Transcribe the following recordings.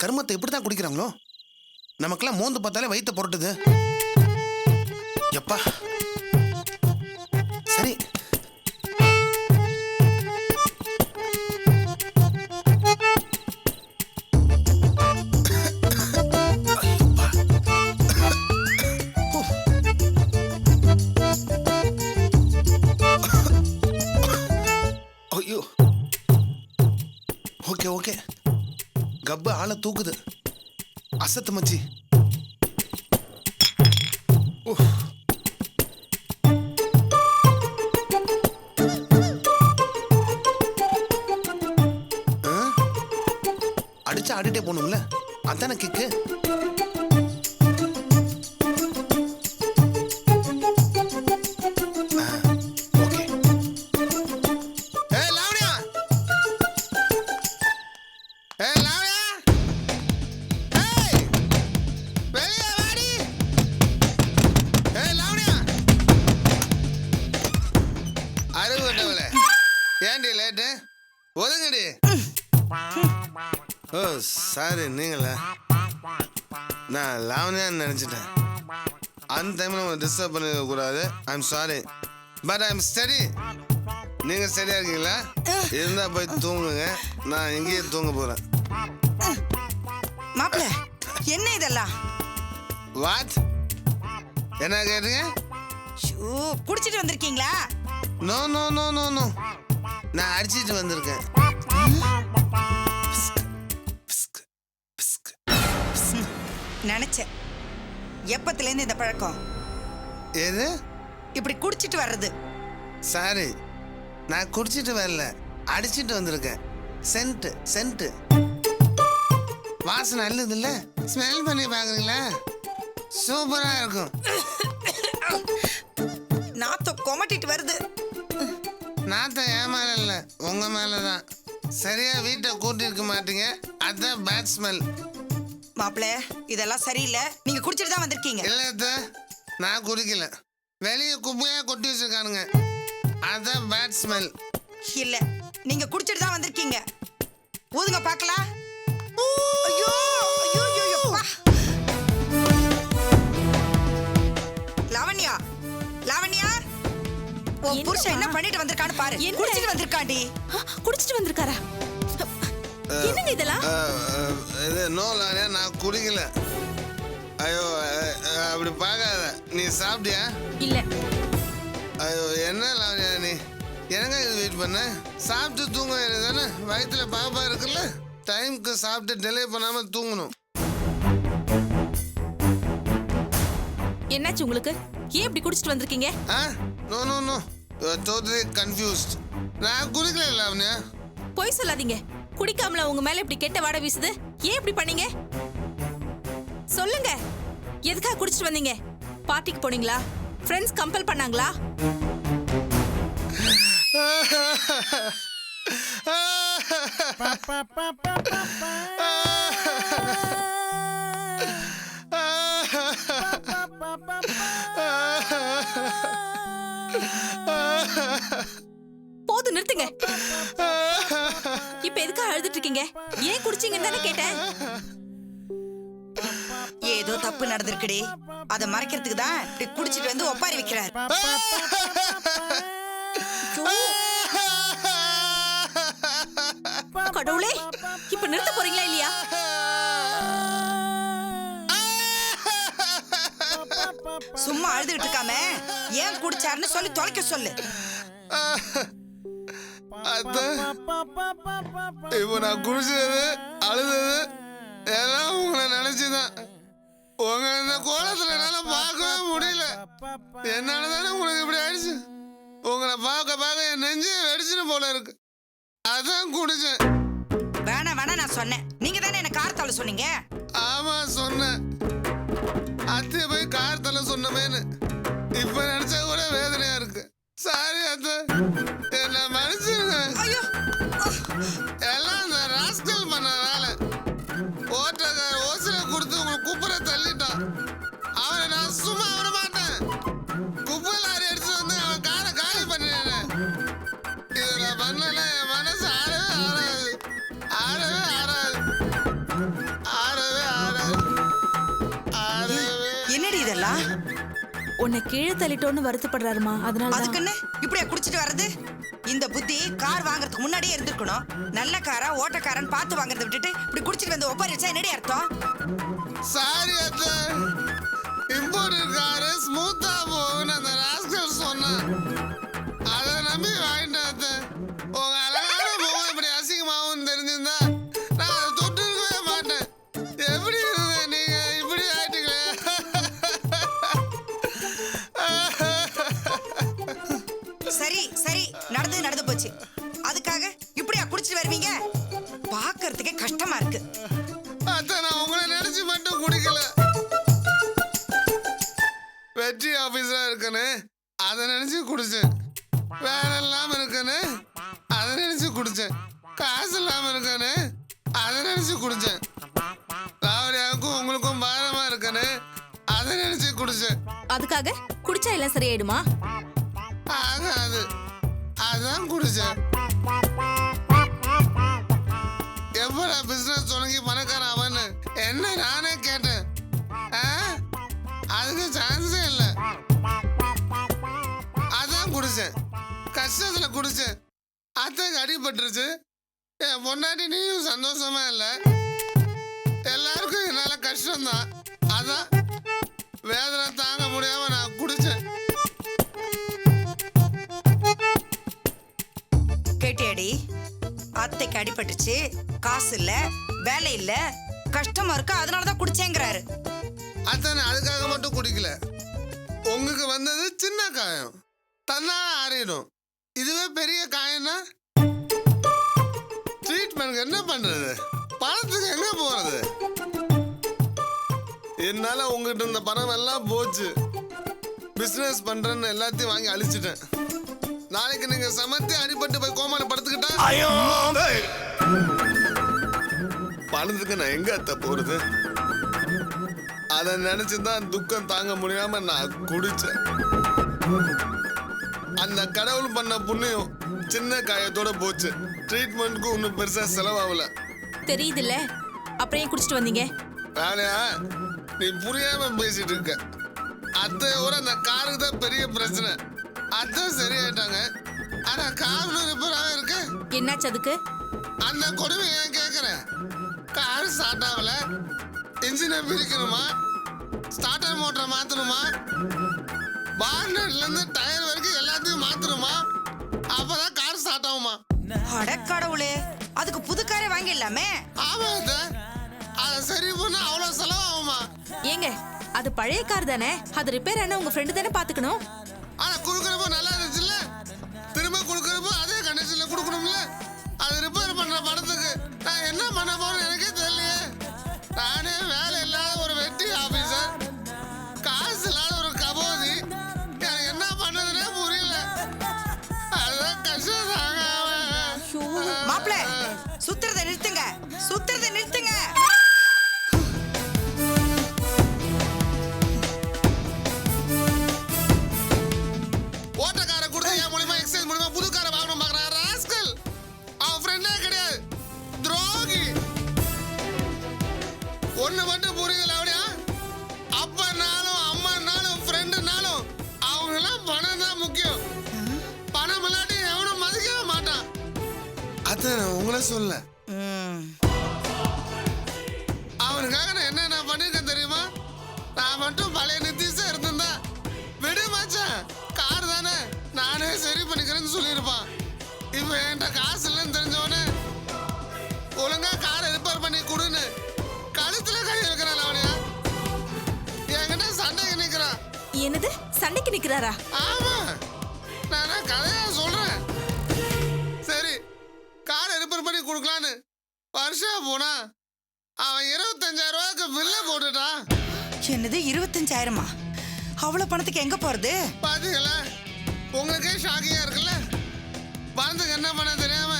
கருமத்தை எப்படிதான் குடிக்கிறாங்களோ? நமக்கெல்லாம் மோந்து பார்த்தாலே வயித்தை புரட்டுது. எப்பா சரி. ஐயோ ஓகே ஓகே. கப்பு ஆளை தூக்குது. அசத்து மச்சி. அடிச்சா ஆடிட்டே போகணும்ல, அதான கிக்கு. ஓகே. ஏய் லாவண்யா, ஏய் லாவண்யா, ஏய் வெளிய வாடி. ஏய் லாவண்யா, அருகட்டவளே, ஏன்டி லேட்டு? ஒதுங்கடி. ஓ சாரி, நீங்களா? நான் லாவண்யான்னு நினச்சிட்டேன். அந்த டைமில் உங்களை டிஸ்டர்ப் பண்ணிக்க கூடாது. I'm sorry, but I'm study. நீங்கள் ஸ்டடியாக இருக்கீங்களா? இருந்தால் போய் தூங்குங்க, நான் இங்கேயே தூங்க போகிறேன். மாப்பிள்ள, என்ன இதெல்லாம்? வாட்? என்ன கேட்டீங்க? குடிச்சிட்டு வந்திருக்கீங்களா? No no no no no, நான் அடிச்சிட்டு வந்திருக்கேன். நினைச்சேன். எப்பத்துலேருந்து இந்த பழக்கம்? எது? இப்படி குடிச்சிட்டு வர்றது. சாரி, நான் குடிச்சிட்டு வரல, அடிச்சிட்டு வந்திருக்கேன். சென்ட்டு சென்ட்டு வாசனை நல்லது இல்ல? ஸ்மெல் பண்ணி பாக்குறீங்களா? சூப்பரா இருக்கும். நாத்தம் கொமட்டிட்டு வருது. நாத்தம் என் மேல இல்ல, உங்க மேலதான். சரியா வீட்டை கூட்டிருக்க மாட்டீங்க, அதான் பேட் ஸ்மெல். மாப்பிள்ள, இதெல்லாம் சரியில்லை. நீங்க குடிச்சிட்டு தான் வந்திருக்கீங்க. இல்ல, நான் குடிக்கல. வெளியே குப்பையா கொட்டி வச்சிருக்கானுங்க, அதான் பேட் ஸ்மெல். இல்ல, நீங்க குடிச்சிட்டு தான் வந்திருக்கீங்க. ஊதுங்க பார்க்கலாம். ஐயோ ஐயோ ஐயோ. லாவண்யா, லாவண்யா, உன் புருஷன் என்ன பண்ணிட்டு வந்திருக்கான்னு பாரு. குடிச்சிட்டு வந்திருக்காண்டி. குடிச்சிட்டு வந்திருக்காரா? என்னங்க இதெல்லாம்? இது நோ லாவண்யா, நான் குடிக்கல. ஐயோ அப்படி பார்க்காத. நீ சாப்பிட்டியா? இல்ல. ஐயோ என்ன லாவண்யா நீ எனக்கு வெயிட் பண்ண? சாப்பிட்டு தூங்க தானே, வயிற்றுல பாப்பா இருக்குல்ல, டைமுக்கு சாப்பிட்டு டிலே பண்ணாம தூங்கணும். என்னாச்சு உங்களுக்கு? ஏன் இப்படி குடிச்சிட்டு வந்திருக்கீங்க? No no no, totally confused. நான் குடிக்கல லாவண்யா. பொய் சொல்லாதீங்க. குடிக்காமல உங்க மேல இப்படி கெட்ட வாடை வீசுது. ஏன் இப்படி பண்ணீங்க? சொல்லுங்க, எதுக்காக குடிச்சிட்டு வந்தீங்க? பார்ட்டிக்கு போனீங்களா? ஃப்ரெண்ட்ஸ் கம்பல் பண்ணாங்களா? போதும், நிறுத்துங்க. இப்ப எதுக்காக அழுதுட்டு இருக்கீங்க? ஏன் குடிச்சீங்கன்னு தானே கேட்டேன். ஏதோ தப்பு நடந்திருக்குடி, அதை மறைக்கிறதுக்கு தான் இப்படி குடிச்சிட்டு வந்து ஒப்பாரி வைக்கிறார். கடவுளே, இப்ப நிறுத்த போறீங்களா இல்லையா? சும்மா அழுதுகிட்டு இருக்காம ஏன் குடிச்சாருன்னு சொல்லி தொலைக்க சொல்லு. இப்போ நான் குடிச்சது அழுதது எல்லாம் உங்களை நினைச்சுதான். உங்க இந்த கோலத்துல என்னால பார்க்கவே முடியல. என்னாலதானே உங்களுக்கு இப்படி ஆயிடுச்சு. உங்களை பார்க்க என் நெஞ்சு வெடிச்சுன்னு போல இருக்கு, அதான் குடிச்சேன். வேணா வேணா நான் சொன்னேன், நீங்க தானே என்ன கார் தள்ள சொன்னீங்க. ஆமா சொன்னேன், அத்தைய போய் கார் தள்ள சொன்னமேன்னு இப்ப நினைச்சா கூட வேதனையா இருக்கு. சாரி அத்தை, என்ன மன்னிச்சிருங்க. எல்லாம் இந்த ராஸ்கல் பண்ண வேலை. ஓட்டக்கார ஓசில கொடுத்து உங்களுக்கு குப்பரை தள்ளிட்டான். அவனை நான் சும்மா விட மாட்டேன். குப்பை லாரி எடுத்து வந்து அவன் காரை காலி பண்ணிடுறேன். இதை நான் பண்ணல, என் மனசு ஆடவே ஆடாது, ஆடவே ஆடாது. இதெல்லாம்? உன்னை கீழே தள்ளிட்டோன்னு வருத்தப்படுறாருமா, அதனால அதுக்குன்னு இப்படியா குடிச்சிட்டு வர்றது? இந்த புத்தி கார் வாங்குறதுக்கு முன்னாடியே இருந்திருக்கணும். நல்ல காரா ஓட்டக்காரன் பார்த்து வாங்குறத விட்டுட்டு இப்படி குடிச்சிட்டு வந்து ஒப்பாரி வச்சா என்னடி அர்த்தம்? சாரி அத்தை, இம்போர்ட் காரு ஸ்மூத்தா போகுன்னு அந்த ராஸ்கல் சொன்னான். அதை நம்பி வாங்கிட்டேன் அத்தை. உங்க அழகான முகம் இப்படி அசிங்கமாகவும் தெரிஞ்சிருந்தா நான் அதை தொட்டு இருக்கவே மாட்டேன். எப்படி இருந்த நீங்க இப்படி ஆயிட்டீங்களே. சரி சரி, நடந்து போச்சு. அதுக்காக இப்படியா குடிச்சிட்டு வருவீங்க? பாக்குறதுக்கே கஷ்டமா இருக்கு. அத்தை, நான் உங்களை நினைச்சு மட்டும் குடிக்கல. வெற்றி ஆபீஸரா இருக்கேன்னு அதை நினைச்சு குடிச்சேன். வேலை இல்லாம இருக்கேன்னு அதை நினைச்சு குடிச்சேன். காசு இல்லாம இருக்கேன்னு அதை நினைச்சு குடிச்சேன். ராவடியாவுக்கும் உங்களுக்கும் பாரமா இருக்கேன்னு அதை நினைச்சு குடிச்சேன். அதுக்காக குடிச்சா எல்லாம் சரியாயிடுமா? ஆகாது, அதான் குடிச்சேன். எப்படா பிசினஸ் தொடங்கி பணக்காரன் அவன்னு என்ன நானே கேட்டேன். அதுக்கு சான்ஸே இல்லை. அதான் குடிச்சேன், கஷ்டத்துல குடிச்சேன். அத்தைக்கு அடிபட்டுருச்சு. என் பொண்டாட்டி நீயும் சந்தோஷமா இல்லை. எல்லாருக்கும் என்னால கஷ்டம்தான். அதான் வேதனை தாங்க முடியாம நான் குடிச்சேன். கேட்டியாடி? அத்தைக்கு அடிபட்டுச்சு, காசு இல்ல, வேலை இல்ல, கஷ்டமா இருக்கு, அதனாலதான் குடிச்சேங்கிறாரு. அத்தனை அதுக்காக மட்டும் குடிக்கல. உங்களுக்கு வந்தது சின்ன காயம், தன்னால ஆறிடும். இதுவே பெரிய காயம்னா ட்ரீட்மெண்ட் என்ன பண்றது? பணத்துக்கு எங்க போறது? என்னால உங்ககிட்ட இருந்த பணம் எல்லாம் போச்சு. பிசினஸ் பண்றேன்னு எல்லாத்தையும் வாங்கி அழிச்சிட்டேன். நாளைக்கு நீங்க சமத்தி அடிபட்டு போய் கோமால படுத்துக்கிட்டா பணத்துக்கு நான் எங்க அத்தை போறது? அதை நினைச்சுதான் துக்கம் தாங்க முடியாம நான் குடிச்சேன். அந்த கடவுள் பண்ண புண்ணியம் சின்ன காயத்தோட போச்சு. ட்ரீட்மெண்ட்க்கு ஒன்றும் பெருசா செலவாகல. தெரியுதுல்ல, அப்புறம் ஏன் குடிச்சிட்டு வந்தீங்க? வேலையா நீ புரியாம பேசிட்டு இருக்க. அத்தையோட அந்த காருக்கு தான் பெரிய பிரச்சனை. அத்தை சரியாயிட்டாங்க, ஆனா காரணம் ரிப்பேராக இருக்கு. என்னாச்சு அதுக்கு? அந்த கொடுமை ஏன் கேட்குற? கார் ஸ்டார்ட் ஆகல, இன்ஜினை பிரிக்கணுமா, ஸ்டார்டர் மோட்டரை மாற்றணுமா, பானட்லேருந்து டயர் வரைக்கும் எல்லாத்தையும் மாற்றணுமா, அப்பதான் கார் ஸ்டார்ட் ஆகுமா? அட கடவுளே, அதுக்கு புது காரே வாங்கிடலாமே. ஆமா அத்தை, அதை சரி பண்ண அவ்வளோ செலவாகுமா? ஏங்க, அது பழைய கார் தானே, அது ரிப்பேர் ஆனா உங்க ஃப்ரெண்டு தானே பாத்துக்கணும். ஆனா குடுக்கறப்போ நல்லா இருந்துச்சுல்ல, திரும்ப குடுக்கறப்போ அதே கண்டிஷன்ல குடுக்கணும்ல. அது ரிப்பேர் பண்ற பணத்துக்கு நான் என்ன பண்ண போறேன்னு எனக்கே தெரியலையே. நானே வேலை இல்லாத ஒரு வெட்டி ஆபீசர், காசு இல்லாத ஒரு கபோதி, எனக்கு என்ன பண்ணதுன்னே புரியல. அதுதான் கஷ்டம் தாங்க. மாப்பிள, சுத்துறதை நிறுத்துங்க, சுத்துறதை நிறுத்துங்க. ஓட்டக்கார கொடுத்து என் மூலியமா எக்ஸ்சேஞ்ச் மூலியமா புது காரை வாங்கணும் பாக்குறான் ராஸ்கல். அவன் ஃப்ரெண்டே கிடையாது, துரோகி. ஒண்ணு மட்டும் புரியுதுல அப்படியா? அப்பனாலும் அம்மானாலும் ஃப்ரெண்டுனாலும் அவங்க எல்லாம் பணம் தான் முக்கியம். பணம் இல்லாட்டி எவனும் மதிக்கவே மாட்டான். அத உங்களை சொல்ல, அவனுக்காக நான் என்னென்ன பண்ணிருக்கேன் தெரியுமா? நான் மட்டும் பழைய நிதிஷா இருந்திருந்தா விடு மச்சான், கார் தானே நானே சரி பண்ணிக்கிறேன்னு சொல்லியிருப்பான். இப்போ என்கிட்ட காசு இல்லைன்னு தெரிஞ்சவனே ஒழுங்கா காரை ரிப்பேர் பண்ணி கொடுன்னு கழுத்துல கை வைக்கிறான். அவனையா என்கிட்ட சண்டைக்கு நிற்கிறான். என்னது, சண்டைக்கு நிக்கிறாரா? ஆமா, நான் கதையா சொல்றேன். சரி, காரை ரிப்பேர் பண்ணி கொடுக்கலான்னு வருஷம் போனா அவன் 25,000 ரூபாய்க்கு பில்ல போட்டுட்டான். என்னது 25,000? அவ்வளவு பணத்துக்கு எங்க போறது? பாத்தீங்களா, உங்களுக்கே ஷாக்கிங்கா இருக்குல்ல. பணத்துக்கு என்ன பண்ண தெரியாம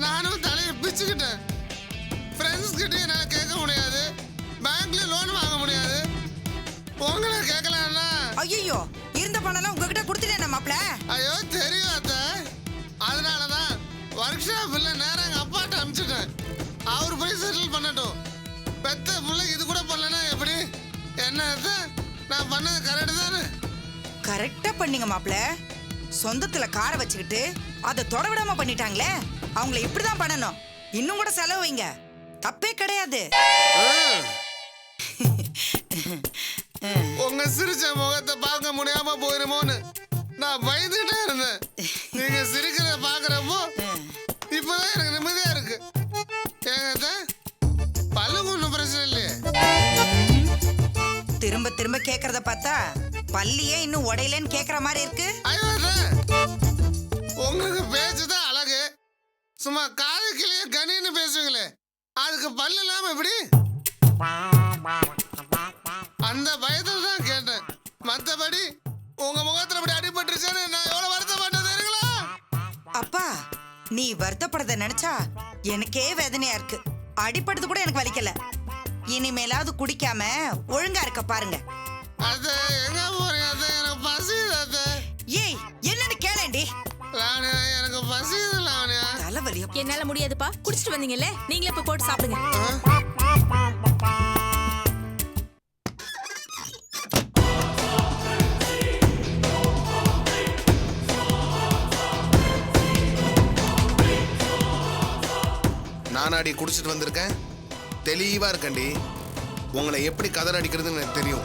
நானும் தலையை பிச்சுக்கிட்டேன். ஃப்ரெண்ட்ஸ் கிட்டே என்னால கேட்க முடியாது, பேங்க்ல லோன் வாங்க முடியாது. உங்களை கேட்கலாம்னா ஐயோ, இருந்த பணம்லாம் உங்ககிட்ட கொடுத்துட்டேன் மாப்ள. ஐயோ தெரியும் அத்தை, அதனாலதான் ஒர்க் ஷாப் இல்ல நேரம் எங்க அப்பாட்ட அனுப்பிச்சிட்டேன். அவர் போய் செட்டில் பண்ணட்டும். பெத்த பிள்ளை இது கூட பண்ணலன்னா எப்படி? என்ன அத்தை, நான் பண்ணது கரெக்டு தானே? கரெக்டா பண்ணீங்க மாப்ள. சொந்தத்துல காரை வச்சுக்கிட்டு அதை தொட விடாம பண்ணிட்டாங்களே, அவங்கள இப்படிதான் பண்ணணும். இன்னும் கூட செலவு வைங்க, தப்பே கிடையாது. உங்க சிரிச்ச முகத்தை பார்க்க முடியாம போயிருமோன்னு நான் பயந்துகிட்டே இருந்தேன். நீங்க சிரிக்கிறத பாக்குறப்போ இப்பதான் எனக்கு நிம்மதியா இருக்கு. ஏங்க பல்லுக்கு ஒன்றும் பிரச்சனை இல்லையே? திரும்ப திரும்ப கேக்குறத பார்த்தா பல்லியே இன்னும் உடையலன்னு கேக்குற மாதிரி இருக்கு. ஐயோ, உங்களுக்கு பேச்சுதான் அழகு. சும்மா காது கிளிய கனின்னு பேசுவீங்களே, அதுக்கு பல்லு இல்லாம எப்படி? அந்த பயத்துல தான் கேட்டேன். மத்தபடி உங்க முகத்துல இப்படி அடிபட்டுருச்சேன்னு நான் எவ்வளவு வருத்தப்பட்டது தெரியுங்களா? அப்பா, நீ வருத்தப்படுறத நினைச்சா எனக்கே வேதனையா இருக்கு. அடிபடுறது கூட எனக்கு வலிக்கல. இனிமேலாவது குடிக்காம ஒழுங்கா இருக்க பாருங்க. அது எங்க போறீங்க? அது எனக்கு பசியுது. அது ஏய், என்னன்னு கேளேண்டி. லாவணியா, எனக்கு பசியுது லாவணியா. தலைவலியா? என்னால முடியாதுப்பா. குடிச்சிட்டு வந்தீங்கல்ல, நீங்களே போய் போட்டு சாப்பிடுங்க. நானாடி குடிச்சிட்டு வந்திருக்கேன். தெளிவா இருக்கண்டி. உங்களை எப்படி கதற அடிக்கிறதுன்னு எனக்கு தெரியும்.